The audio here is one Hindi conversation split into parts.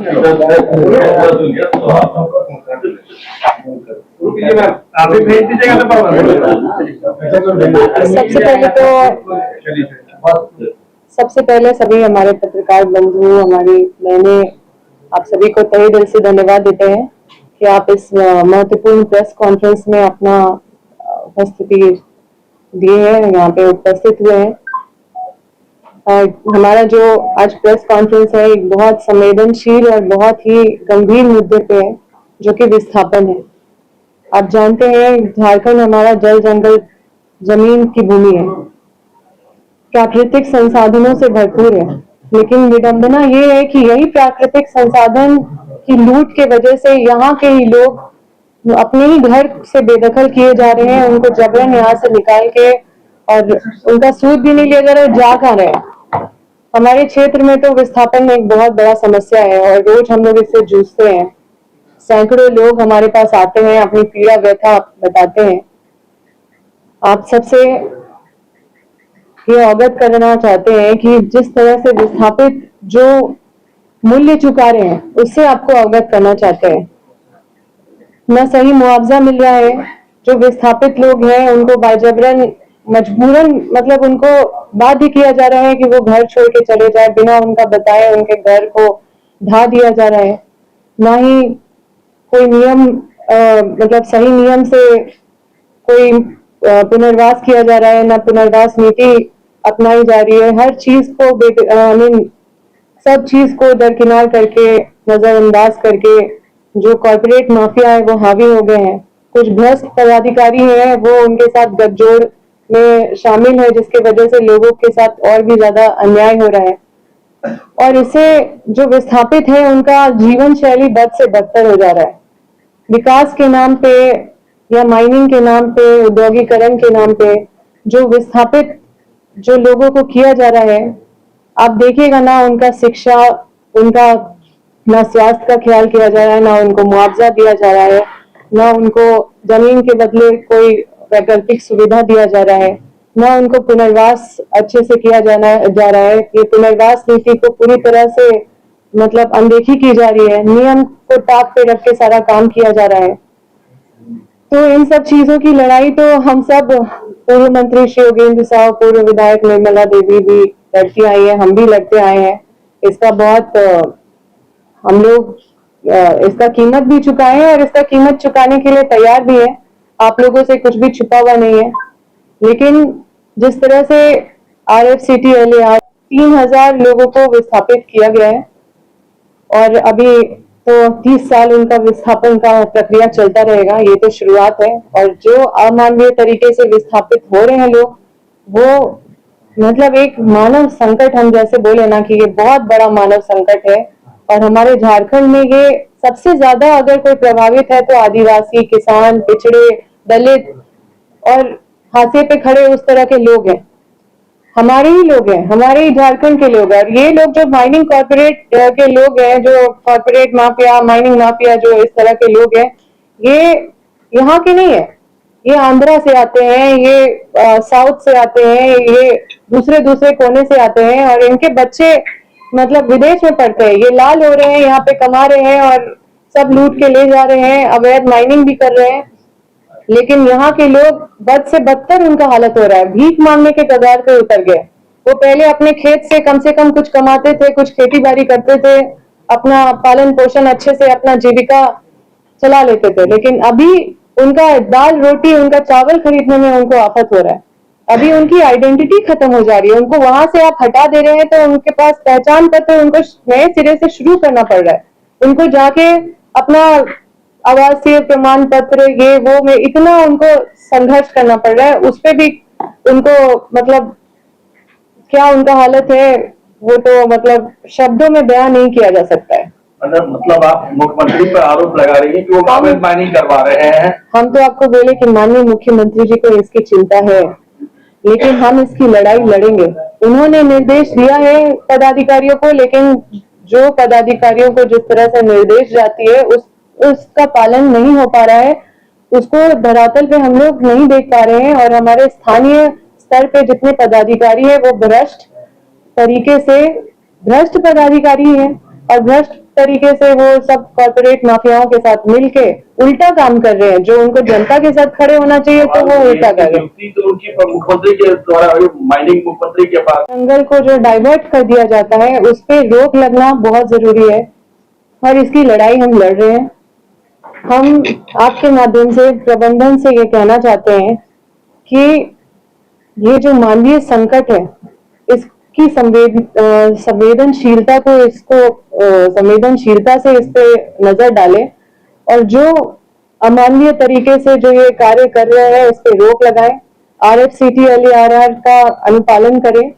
आप भी भेज दीजिएगा ना बाबा। सबसे पहले सभी हमारे पत्रकार बंधु, हमारी बहनें, आप सभी को तहे दिल से धन्यवाद देते हैं कि आप इस महत्वपूर्ण प्रेस कॉन्फ्रेंस में अपना उपस्थिति दिए हैं, यहाँ पे उपस्थित हुए हैं। हमारा जो आज प्रेस कॉन्फ्रेंस है एक बहुत संवेदनशील और बहुत ही गंभीर मुद्दे पे है, जो कि विस्थापन है। आप जानते हैं झारखंड हमारा जल जंगल जमीन की भूमि है, प्राकृतिक संसाधनों से भरपूर है, लेकिन विडंबना ये है कि यही प्राकृतिक संसाधन की लूट के वजह से यहाँ के ही लोग अपने ही घर से बेदखल किए जा रहे हैं, उनको जबरन यहाँ से निकाल के, और उनका सूद भी नहीं लिया जा रहा है, जा कहाँ रहे। हमारे क्षेत्र में तो विस्थापन एक बहुत बड़ा समस्या है और रोज हम लोग इससे जूझते हैं। सैकड़ों लोग हमारे पास आते हैं, अपनी पीड़ा व्यथा बताते हैं। आप सबसे ये अवगत करना चाहते हैं कि जिस तरह से विस्थापित जो मूल्य चुका रहे हैं, उससे आपको अवगत करना चाहते हैं। न सही मुआवजा मिल रहा है, जो विस्थापित लोग हैं उनको बाजबरन मजबूरन मतलब उनको बाध्य किया जा रहा है कि वो घर छोड़ के चले जाए, बिना उनका बताए उनके घर को ढा दिया जा रहा है। ना ही कोई नियम मतलब सही नियम से कोई पुनर्वास किया जा रहा है, ना पुनर्वास नीति अपनाई जा रही है। हर चीज को सब चीज को दरकिनार करके, नजरअंदाज करके जो कॉर्पोरेट माफिया है वो हावी हो गए हैं। कुछ भ्रष्ट पदाधिकारी हैं, वो उनके साथ गठजोड़ में शामिल है, जिसके वजह से लोगों के साथ और भी ज्यादा अन्याय हो रहा है और इससे जो विस्थापित है उनका जीवन शैली बद से बदतर हो जा रहा है। विकास के नाम पे या माइनिंग के नाम पे, औद्योगिकरण के नाम पे जो विस्थापित जो लोगों को किया जा रहा है, आप देखिएगा ना उनका शिक्षा, उनका ना स्वास्थ्य का ख्याल किया जा रहा है, ना उनको मुआवजा दिया जा रहा है, ना उनको जमीन के बदले कोई वैकल्पिक सुविधा दिया जा रहा है, ना उनको पुनर्वास अच्छे से किया जा रहा है। ये पुनर्वास नीति को पूरी तरह से मतलब अनदेखी की जा रही है, नियम को टाप पे रख के सारा काम किया जा रहा है। तो इन सब चीजों की लड़ाई तो हम सब, पूर्व मंत्री श्री योगेंद्र साहब, पूर्व विधायक निर्मला देवी भी लड़ती आई है, हम भी लड़ते आए हैं। इसका बहुत हम लोग इसका कीमत भी चुकाए हैं और इसका कीमत चुकाने के लिए तैयार भी है। आप लोगों से कुछ भी छुपा हुआ नहीं है। लेकिन जिस तरह से RFCTLAR 3000 लोगों को विस्थापित किया गया है और अभी तो 30 साल उनका विस्थापन का प्रक्रिया चलता रहेगा, ये तो शुरुआत है। और जो अमानवीय तरीके से विस्थापित हो रहे हैं लोग, वो मतलब एक मानव संकट, हम जैसे बोले ना कि ये बहुत बड़ा मानव संकट है। और हमारे झारखंड में ये सबसे ज्यादा अगर कोई प्रभावित है तो आदिवासी, किसान, पिछड़े, दलित और हाशिए पे खड़े उस तरह के लोग हैं। हमारे ही लोग हैं, हमारे ही झारखंड के लोग हैं। और ये लोग जो माइनिंग कॉर्पोरेट के लोग हैं, जो कॉर्पोरेट माफिया, माइनिंग माफिया, जो इस तरह के लोग हैं, ये यहाँ के नहीं है। ये आंध्रा से आते हैं, ये साउथ से आते हैं, ये दूसरे दूसरे कोने से आते हैं और इनके बच्चे मतलब विदेश में पढ़ते हैं। ये लाल हो रहे हैं, यहाँ पे कमा रहे हैं और सब लूट के ले जा रहे हैं, अवैध माइनिंग भी कर रहे हैं। लेकिन यहाँ के लोग बद से बदतर उनका हालत हो रहा है, भीख मांगने के कगार पे उतर गए। वो पहले अपने खेत से कम कुछ कमाते थे, कुछ खेती बाड़ी करते थे, अपना पालन पोषण अच्छे से अपना जीविका चला लेते थे। लेकिन अभी उनका दाल रोटी, उनका चावल खरीदने में उनको आफत हो रहा है। अभी उनकी आइडेंटिटी खत्म हो जा रही है। उनको वहां से आप हटा दे रहे हैं तो उनके पास पहचान पत्र उनको नए सिरे से शुरू करना पड़ रहा है। उनको जाके अपना आवासीय प्रमाण पत्र, ये वो में इतना उनको संघर्ष करना पड़ रहा है। उस पे भी उनको मतलब क्या उनका हालत है, वो तो मतलब शब्दों में बयान नहीं किया जा सकता है। मतलब आप मुख्यमंत्री पर आरोप लगा रही है कि वो अवैध माइनिंग करवा रहे हैं। हम तो आपको बोले कि माननीय मुख्यमंत्री जी को इसकी चिंता है, लेकिन हम इसकी लड़ाई लड़ेंगे। उन्होंने निर्देश दिया है पदाधिकारियों को, लेकिन जो पदाधिकारियों को जिस तरह से निर्देश जाती है उसका पालन नहीं हो पा रहा है। उसको धरातल पे हम लोग नहीं देख पा रहे हैं और हमारे स्थानीय स्तर पे जितने पदाधिकारी है वो भ्रष्ट तरीके से भ्रष्ट पदाधिकारी हैं। और भ्रष्ट तरीके से वो सब कॉर्पोरेट माफियाओं के साथ मिलके उल्टा काम कर रहे हैं। जो उनको जनता के साथ खड़े होना चाहिए तो वो उल्टा कर रहे हैं। नियुक्ति तो उनकी मुख्यमंत्री के द्वारा हुई, माइनिंग मुख्यमंत्री के पास। जंगल को जो डाइवर्ट कर दिया जाता है उस पर रोक लगना बहुत जरूरी है और इसकी लड़ाई हम लड़ रहे हैं। हम आपके माध्यम से प्रबंधन से ये कहना चाहते हैं कि ये जो मानवीय संकट है इसकी संवेदनशीलता को संवेदनशीलता से इस पे नजर डालें और जो अमानवीय तरीके से जो ये कार्य कर रहे हैं इस पे रोक लगाएं। RFCT-LARR का अनुपालन करें,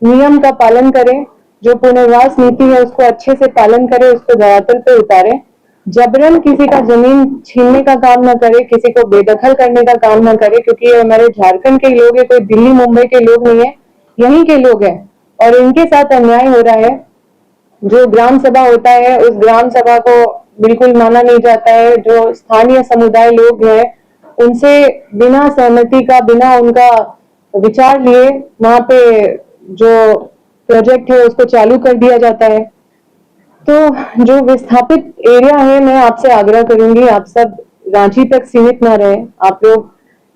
नियम का पालन करें, जो पुनर्वास नीति है उसको अच्छे से पालन करें, उसको धरातल पे उतारें। जबरन किसी का जमीन छीनने का काम न करे, किसी को बेदखल करने का काम न करे, क्योंकि ये हमारे झारखंड के लोग हैं, कोई दिल्ली मुंबई के लोग नहीं है, यहीं के लोग हैं और इनके साथ अन्याय हो रहा है। जो ग्राम सभा होता है उस ग्राम सभा को बिल्कुल माना नहीं जाता है। जो स्थानीय समुदाय लोग हैं उनसे बिना सहमति का, बिना उनका विचार लिए वहां पे जो प्रोजेक्ट है उसको चालू कर दिया जाता है। तो जो विस्थापित एरिया है, मैं आपसे आग्रह करूंगी आप सब रांची तक सीमित ना रहे, आप लोग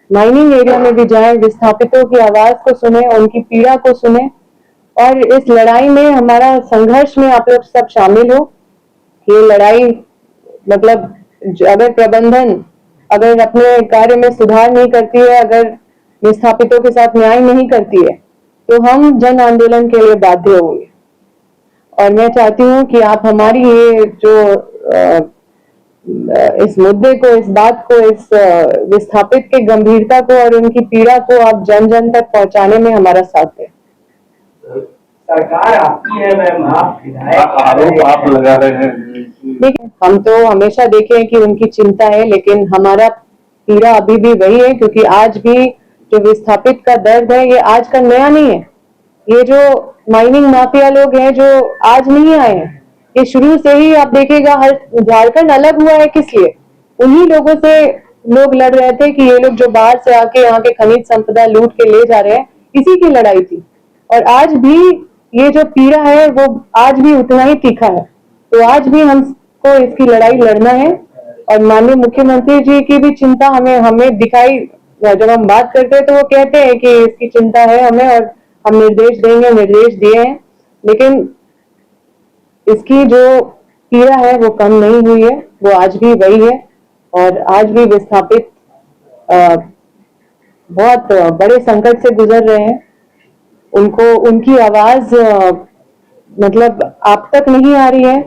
माइनिंग एरिया में भी जाएं, विस्थापितों की आवाज को सुने, उनकी पीड़ा को सुने और इस लड़ाई में, हमारा संघर्ष में आप लोग सब शामिल हो। ये लड़ाई मतलब अगर प्रबंधन अगर अपने कार्य में सुधार नहीं करती है, अगर विस्थापितों के साथ न्याय नहीं करती है तो हम जन आंदोलन के लिए बाध्य होंगे। और मैं चाहती हूँ कि आप हमारी ये जो इस मुद्दे को, इस बात को, इस विस्थापित के गंभीरता को और उनकी पीड़ा को आप जन जन तक पहुंचाने में हमारा साथ दें। सरकार आपकी है मैम, आप आरोप आप लगा रहे हैं। देखिए, हम तो हमेशा देखे हैं कि उनकी चिंता है, लेकिन हमारा पीड़ा अभी भी वही है, क्योंकि आज भी जो विस्थापित का दर्द है ये आज का नया नहीं है। ये जो माइनिंग माफिया लोग हैं जो आज नहीं आए हैं, ये शुरू से ही आप देखिएगा, हर झारखंड अलग हुआ है किस लिए? उन्हीं लोगों से लोग लड़ रहे थे कि ये लोग जो बाहर से आके यहाँ के खनिज संपदा लूट के ले जा रहे हैं, इसी की लड़ाई थी। और आज भी ये जो पीड़ा है वो आज भी उतना ही तीखा है। तो आज भी हमको इसकी लड़ाई लड़ना है और माननीय मुख्यमंत्री जी की भी चिंता हमें दिखाई, जब हम बात करते हैं तो वो कहते हैं कि इसकी चिंता है हमें और हम निर्देश देंगे, निर्देश दिए हैं, लेकिन इसकी जो पीड़ा है वो कम नहीं हुई है, वो आज भी वही है। और आज भी विस्थापित बहुत बड़े संकट से गुजर रहे हैं। उनको उनकी आवाज मतलब आप तक नहीं आ रही है,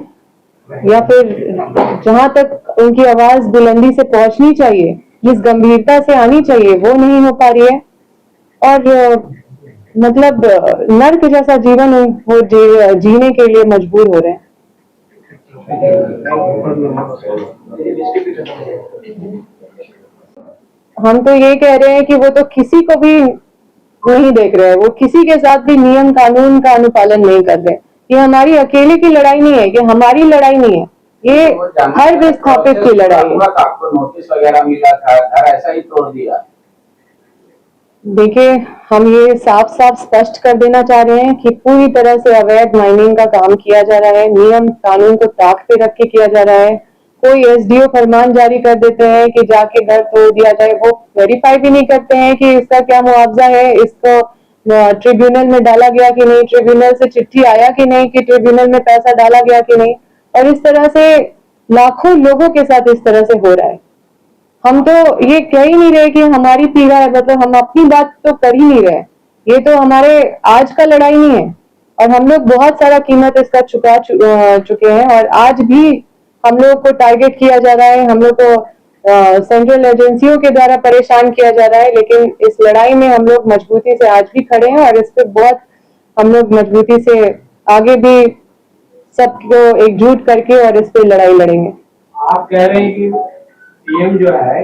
या फिर जहां तक उनकी आवाज बुलंदी से पहुंचनी चाहिए, जिस गंभीरता से आनी चाहिए, वो नहीं हो पा रही है। और मतलब नर्क जैसा जीवन वो जीने के लिए मजबूर हो रहे हैं। हम तो ये कह रहे हैं कि वो तो किसी को भी नहीं देख रहे हैं, वो किसी के साथ भी नियम कानून का अनुपालन नहीं कर रहे। ये हमारी अकेले की लड़ाई नहीं है, ये हमारी लड़ाई नहीं है, ये हर विस्थापित की लड़ाई है। आपको नोटिस वगैरह मिला था, घर ऐसा ही तोड़ दिया? देखिए, हम ये साफ साफ स्पष्ट कर देना चाह रहे हैं कि पूरी तरह से अवैध माइनिंग का काम किया जा रहा है, नियम कानून को ताक पे रख के किया जा रहा है। कोई SDO फरमान जारी कर देते हैं कि जाके घर तोड़ दिया जाए, वो वेरीफाई भी नहीं करते हैं कि इसका क्या मुआवजा है, इसको ट्रिब्यूनल में डाला गया कि नहीं, ट्रिब्यूनल से चिट्ठी आया कि नहीं, कि ट्रिब्यूनल में पैसा डाला गया कि नहीं। और इस तरह से लाखों लोगों के साथ इस तरह से हो रहा है। हम तो ये कह ही नहीं रहे कि हमारी पीड़ा है, मतलब हम अपनी बात तो कर ही नहीं रहे। ये तो हमारे आज का लड़ाई नहीं है और हम लोग बहुत सारा कीमत इसका चुका चुके हैं और आज भी हम लोग को टारगेट किया जा रहा है, हम लोग को सेंट्रल एजेंसियों के द्वारा परेशान किया जा रहा है। लेकिन इस लड़ाई में हम लोग मजबूती से आज भी खड़े हैं और इस पर बहुत हम लोग मजबूती से आगे भी सबको एकजुट करके और इस पे लड़ाई लड़ेंगे। आप कह रहे हैं कि PM जो है